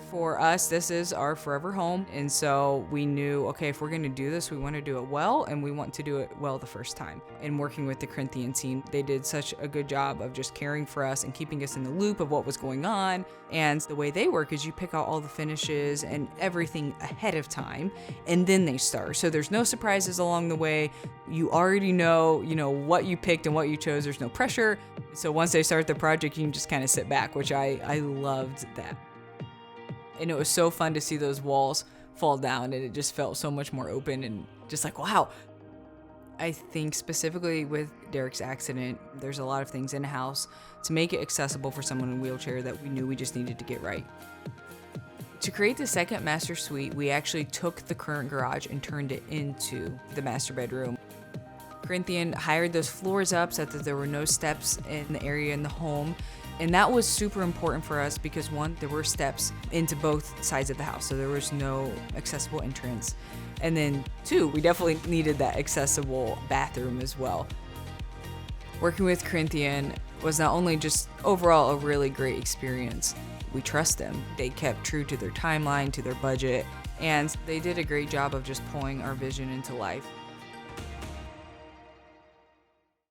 For us, this is our forever home. And so we knew, okay, if we're going to do this, we want to do it well, and we want to do it well the first time. And working with the Corinthian team, they did such a good job of just caring for us and keeping us in the loop of what was going on. And the way they work is you pick out all the finishes and everything ahead of time, and then they start. So there's no surprises along the way. You already know, what you picked and what you chose. There's no pressure. So once they start the project, you can just kind of sit back, which I loved that. And it was so fun to see those walls fall down, and it just felt so much more open and just like, wow. I think specifically with Derek's accident, there's a lot of things in the house to make it accessible for someone in a wheelchair that we knew we just needed to get right. To create the second master suite, we actually took the current garage and turned it into the master bedroom. Corinthian hired those floors up so that there were no steps in the area in the home. And that was super important for us because one, there were steps into both sides of the house, so there was no accessible entrance. And then two, we definitely needed that accessible bathroom as well. Working with Corinthian was not only just overall a really great experience, we trust them. They kept true to their timeline, to their budget, and they did a great job of just pulling our vision into life.